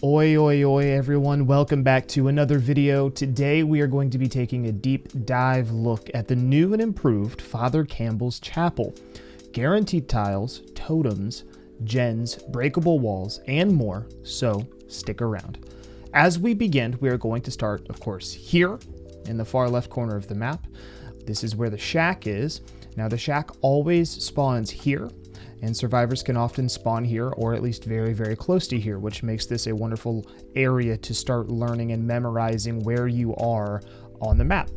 Oi, oi, oi, everyone. Welcome back to another video. Today, we are going to be taking a deep dive look at the new and improved Father Campbell's Chapel. Guaranteed tiles, totems, gens, breakable walls, and more, so stick around. As we begin, we are going to start, of course, here in the far left corner of the map. This is where the shack is. Now, the shack always spawns here, and survivors can often spawn here, or at least very, very close to here, which makes this a wonderful area to start learning and memorizing where you are on the map.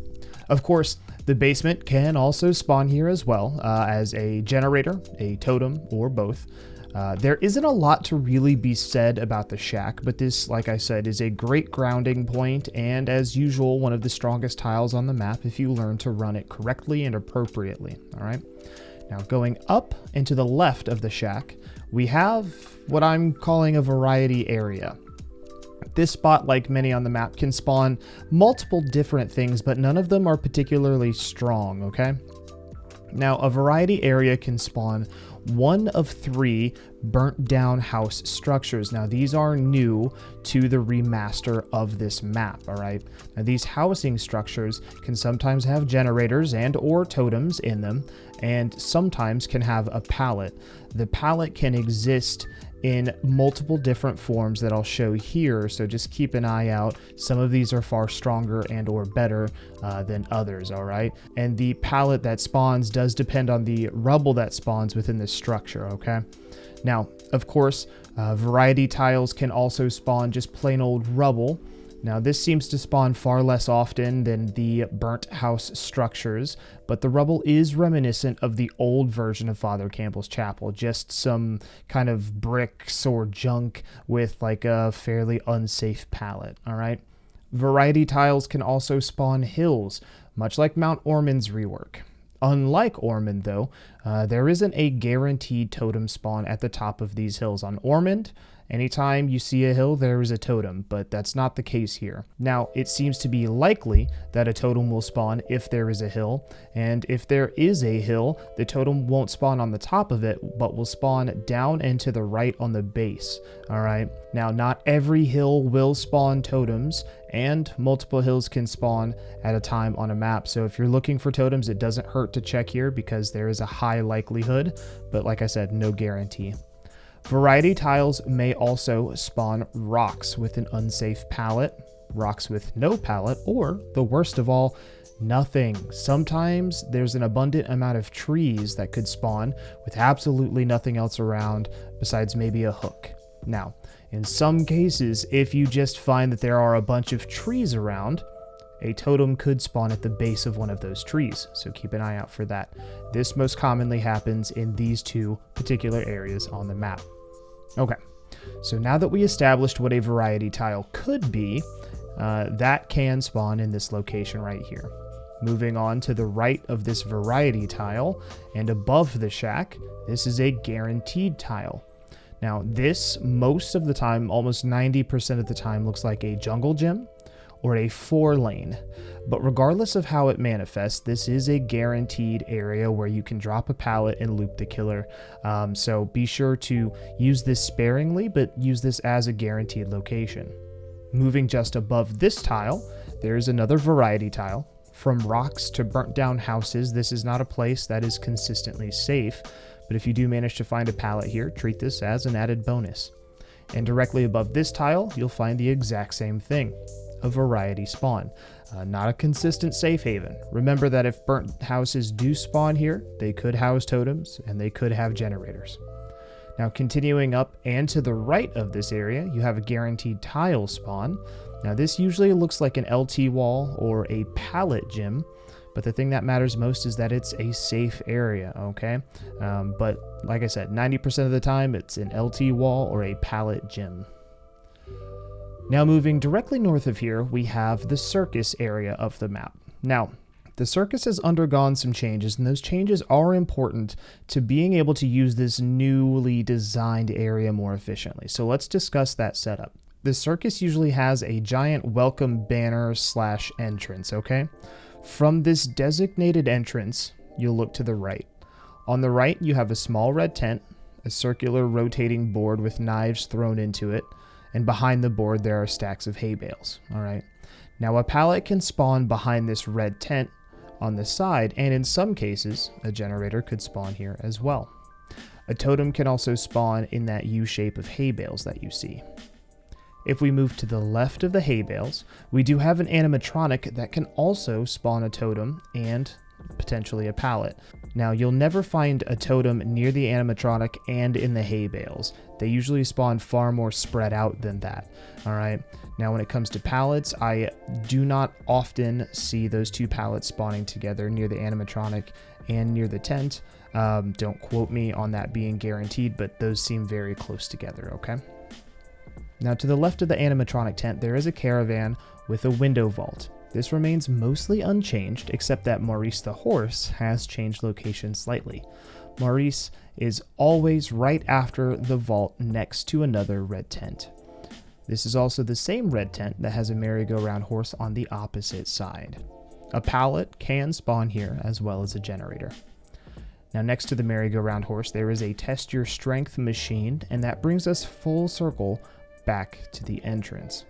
Of course, the basement can also spawn here as well, as a generator, a totem, or both. There isn't a lot to really be said about the shack, but this, like I said, is a great grounding point, and as usual, one of the strongest tiles on the map if you learn to run it correctly and appropriately, all right? Now, going up and to the left of the shack, we have what I'm calling a variety area. This spot, like many on the map, can spawn multiple different things, but none of them are particularly strong, okay? Now, a variety area can spawn one of 3 burnt down house structures. Now, these are new to the remaster of this map, all right? Now, these housing structures can sometimes have generators and or totems in them, and sometimes can have a pallet. The pallet can exist in multiple different forms that I'll show here, so just keep an eye out. Some of these are far stronger and or better than others, all right? And the pallet that spawns does depend on the rubble that spawns within this structure, okay? Now, of course, variety tiles can also spawn just plain old rubble. Now, this seems to spawn far less often than the burnt house structures, but the rubble is reminiscent of the old version of Father Campbell's Chapel, just some kind of bricks or junk with like a fairly unsafe palette, all right? Variety tiles can also spawn hills, much like Mount Ormond's rework. Unlike Ormond, though, there isn't a guaranteed totem spawn at the top of these hills. On Ormond, anytime you see a hill, there is a totem, but that's not the case here. Now, it seems to be likely that a totem will spawn if there is a hill, and if there is a hill, the totem won't spawn on the top of it, but will spawn down and to the right on the base, all right? Now, not every hill will spawn totems, and multiple hills can spawn at a time on a map, so if you're looking for totems, it doesn't hurt to check here because there is a high likelihood, but like I said, no guarantee. Variety tiles may also spawn rocks with an unsafe palette, rocks with no palette, or, the worst of all, nothing. Sometimes there's an abundant amount of trees that could spawn with absolutely nothing else around besides maybe a hook. Now, in some cases, if you just find that there are a bunch of trees around, a totem could spawn at the base of one of those trees, so keep an eye out for that. This most commonly happens in these 2 particular areas on the map. Okay, so now that we established what a variety tile could be, that can spawn in this location right here. Moving on to the right of this variety tile and above the shack, this is a guaranteed tile. Now, this, most of the time, almost 90% of the time, looks like a jungle gym or a 4-lane. But regardless of how it manifests, this is a guaranteed area where you can drop a pallet and loop the killer. So be sure to use this sparingly, but use this as a guaranteed location. Moving just above this tile, there's another variety tile. From rocks to burnt down houses, this is not a place that is consistently safe, but if you do manage to find a pallet here, treat this as an added bonus. And directly above this tile, you'll find the exact same thing, a variety spawn. Not a consistent safe haven. Remember that if burnt houses do spawn here, they could house totems and they could have generators. Now, continuing up and to the right of this area, you have a guaranteed tile spawn. Now, this usually looks like an LT wall or a pallet gym, but the thing that matters most is that it's a safe area, okay? But like I said, 90% of the time, it's an LT wall or a pallet gym. Now, moving directly north of here, we have the circus area of the map. Now, the circus has undergone some changes, and those changes are important to being able to use this newly designed area more efficiently. So let's discuss that setup. The circus usually has a giant welcome banner / entrance, okay? From this designated entrance, you'll look to the right. On the right, you have a small red tent, a circular rotating board with knives thrown into it, and behind the board there are stacks of hay bales, all right? Now a pallet can spawn behind this red tent on the side, and in some cases, a generator could spawn here as well. A totem can also spawn in that U shape of hay bales that you see. If we move to the left of the hay bales, we do have an animatronic that can also spawn a totem and potentially a pallet. Now, you'll never find a totem near the animatronic and in the hay bales. They usually spawn far more spread out than that, all right? Now, when it comes to pallets, I do not often see those two pallets spawning together near the animatronic and near the tent. Don't quote me on that being guaranteed, but those seem very close together, okay? Now, to the left of the animatronic tent, there is a caravan with a window vault. This remains mostly unchanged, except that Maurice the horse has changed location slightly. Maurice is always right after the vault next to another red tent. This is also the same red tent that has a merry-go-round horse on the opposite side. A pallet can spawn here as well as a generator. Now, next to the merry-go-round horse, there is a test your strength machine, and that brings us full circle back to the entrance.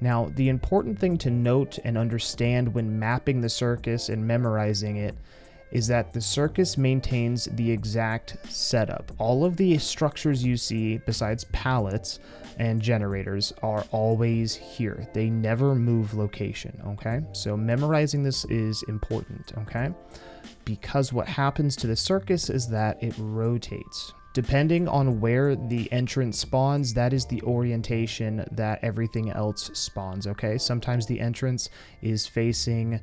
Now, the important thing to note and understand when mapping the circus and memorizing it is that the circus maintains the exact setup. All of the structures you see besides pallets and generators are always here. They never move location, okay? So memorizing this is important, okay? Because what happens to the circus is that it rotates. Depending on where the entrance spawns, that is the orientation that everything else spawns, okay? Sometimes the entrance is facing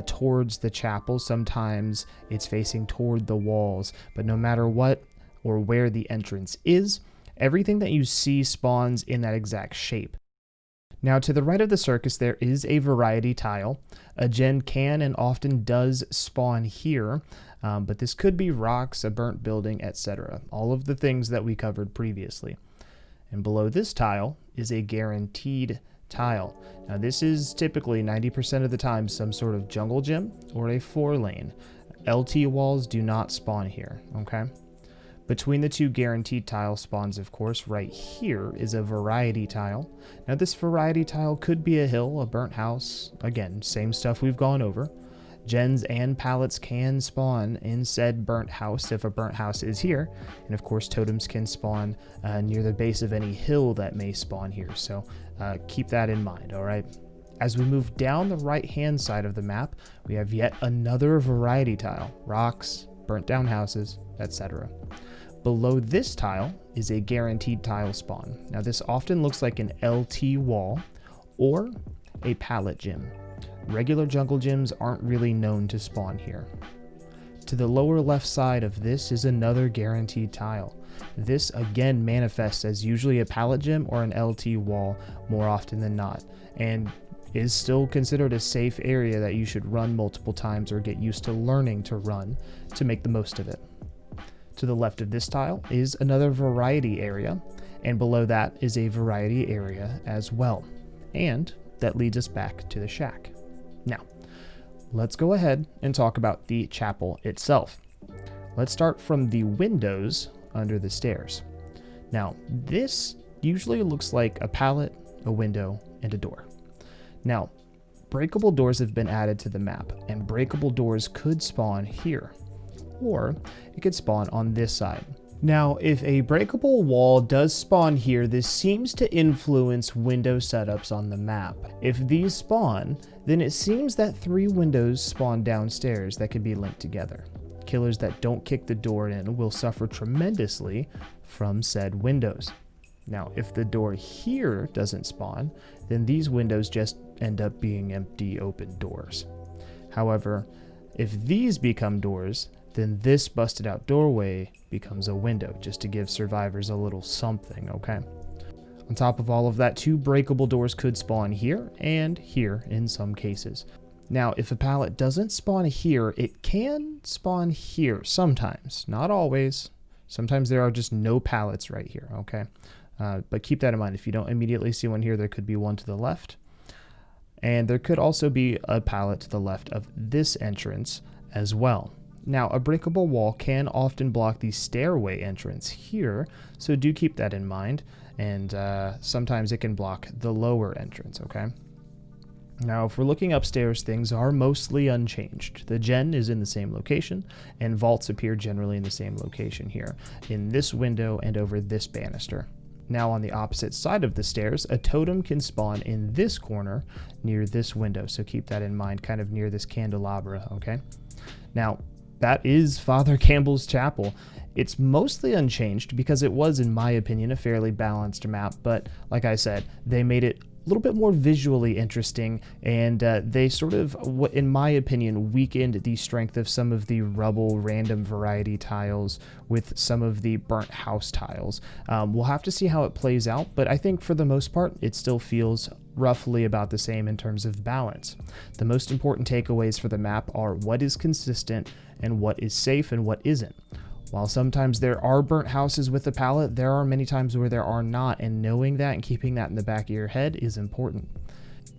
towards the chapel, sometimes it's facing toward the walls, but no matter what or where the entrance is, everything that you see spawns in that exact shape. Now, to the right of the circus, there is a variety tile. A gen can and often does spawn here, but this could be rocks, a burnt building, etc. All of the things that we covered previously. And below this tile is a guaranteed tile. Now, this is typically 90% of the time some sort of jungle gym or a 4-lane. LT walls do not spawn here, okay? Between the two guaranteed tile spawns, of course, right here is a variety tile. Now, this variety tile could be a hill, a burnt house. Again, same stuff we've gone over. Gens and pallets can spawn in said burnt house if a burnt house is here. And of course, totems can spawn near the base of any hill that may spawn here. So keep that in mind, all right? As we move down the right-hand side of the map, we have yet another variety tile. Rocks, burnt down houses, etc. Below this tile is a guaranteed tile spawn. Now, this often looks like an LT wall or a pallet gym. Regular jungle gyms aren't really known to spawn here. To the lower left side of this is another guaranteed tile. This again manifests as usually a pallet gym or an LT wall more often than not, and is still considered a safe area that you should run multiple times or get used to learning to run to make the most of it. To the left of this tile is another variety area, and below that is a variety area as well. And that leads us back to the shack. Now, let's go ahead and talk about the chapel itself. Let's start from the windows under the stairs. Now, this usually looks like a pallet, a window, and a door. Now, breakable doors have been added to the map, and breakable doors could spawn here, or it could spawn on this side. Now, if a breakable wall does spawn here, this seems to influence window setups on the map. If these spawn, then it seems that 3 windows spawn downstairs that can be linked together. Killers that don't kick the door in will suffer tremendously from said windows. Now, if the door here doesn't spawn, then these windows just end up being empty open doors. However, if these become doors, then this busted out doorway becomes a window, just to give survivors a little something, okay? On top of all of that, 2 breakable doors could spawn here and here in some cases. Now, if a pallet doesn't spawn here, it can spawn here sometimes, not always. Sometimes there are just no pallets right here, okay? But keep that in mind. If you don't immediately see one here, there could be one to the left. And there could also be a pallet to the left of this entrance as well. Now, a breakable wall can often block the stairway entrance here, so do keep that in mind. and sometimes it can block the lower entrance, okay? Now, if we're looking upstairs, things are mostly unchanged. The gen is in the same location, and vaults appear generally in the same location here, in this window and over this banister. Now, on the opposite side of the stairs, a totem can spawn in this corner near this window, so keep that in mind, kind of near this candelabra, okay? Now, that is Father Campbell's chapel. It's mostly unchanged because it was, in my opinion, a fairly balanced map, but like I said, they made it a little bit more visually interesting, and they sort of, in my opinion, weakened the strength of some of the rubble random variety tiles with some of the burnt house tiles. We'll have to see how it plays out, but I think for the most part, it still feels roughly about the same in terms of balance. The most important takeaways for the map are what is consistent and what is safe and what isn't. While sometimes there are burnt houses with the palette, there are many times where there are not, and knowing that and keeping that in the back of your head is important.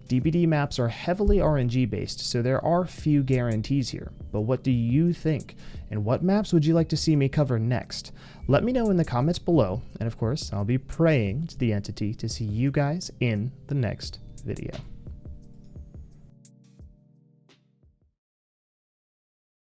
DBD maps are heavily RNG based, so there are few guarantees here, but what do you think? And what maps would you like to see me cover next? Let me know in the comments below, and of course, I'll be praying to the entity to see you guys in the next video.